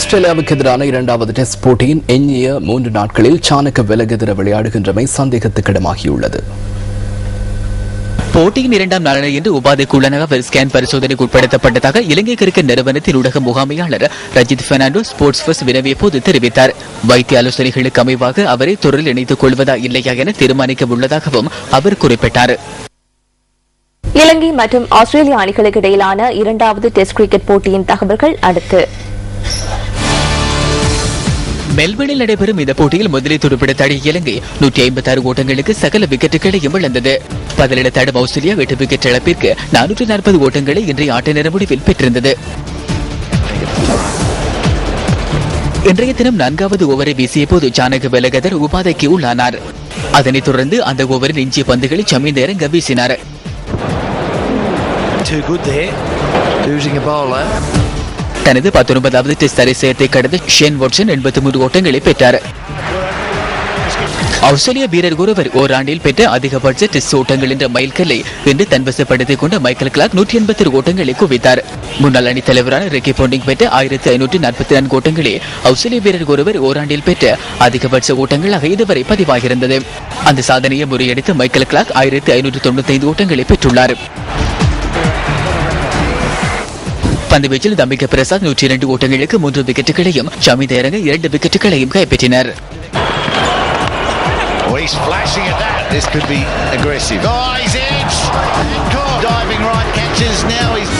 ஆஸ்திரேலியாவுக்கு எதிரான இரண்டாவது டெஸ்ட் போட்டியின் எஞ்சிய 3 நாட்களில் சாணக்க விலகெதிர விளையாடுகின்றமை சந்தேகத்துக்கிடமாகியுள்ளது. போட்டியின் இரண்டாம் நாளான இன்று உபாதைக்குள்ளான அவர் ஸ்கேன் பரிசோதனைக்கு உட்படுத்தப்பட்டதாக இலங்கை கிரிக்கெட் நிறுவனத்தின் ஊடக முகாமையாளர் ரஜித் பெர்னாண்டோ ஸ்போர்ட்ஸ் ஃபர்ஸ்ட் வினவிய போது தெரிவித்தார். வைத்திய ஆலோசனைகளுக்கு அமைவாக அவரை தொடரில் இணைத்துக் கொள்வதா இல்லையா என தீர்மானிக்க உள்ளதாகவும் அவர் குறிப்பிட்டார். இலங்கை மற்றும் ஆஸ்திரேலிய அணிகளுக்கு இடையிலான இரண்டாவது டெஸ்ட் கிரிக்கெட் போட்டியின் தகவல்கள் அடுத்து. மெல்பர்னில் நடைபெறும் இந்த போட்டியில் முதலில் துடுப்பிடத்தாடிய இலங்கை 156 ஓட்டங்களுக்கு சகல விக்கெட்டுகளையும் இழந்தது. பதிலிடத்தாடும் ஆஸ்திரேலியா 8 விக்கெட் இழப்பிற்கு 440 ஓட்டங்களை இன்றைய ஆட்ட நேர முடிவில் பெற்றிருந்தது. இன்றைய தினம் 4வது ஓவரை வீசிய போது சாணக்க விலகதர் உபாதைக்கு உள்ளானார். அதனைத் தொடர்ந்து அந்த ஓவரில் எஞ்சிய பந்துகளை சமீந்த இறங்க வீசினார். தனது 19வது டெஸ்ட் அரைசேயத்தை கடந்த ஷேன் வாட்சன் 83 ஓட்டங்களை பெற்றார். ஆஸ்திரேலிய வீரர் ஒருவர் ஓராண்டில் பெற்ற அதிகபட்ச டெஸ்ட் ஓட்டங்கள் என்ற மைல்கல்லை இன்று தன்வசப்படுத்திக் கொண்ட மைக்கேல் கிளார்க் 187 ஓட்டங்களை குவித்தார். முன்னாள் அணித் தலைவரான ரிக்கி பாண்டிங் பெற்ற 1544 ஓட்டங்களே ஆஸ்திரேலிய வீரர் ஒருவர் ஓராண்டில் பெற்ற அதிகபட்ச ஓட்டங்களாக இதுவரை பதிவாகியிருந்தது. அந்த சாதனையை முறியடித்து மைக்கேல் கிளார்க் 1595 ஓட்டங்களை பெற்றுள்ளார். பந்துவீச்சில் தம்பிக்க பிரசாத் 102 ஓட்டங்களுக்கு 3 விக்கெட்டுகளையும் ஷமீத இறங்க 2 விக்கெட்டுகளையும் கைப்பற்றினர். This could be aggressive. Oh, he's edged. Diving right catches now. He's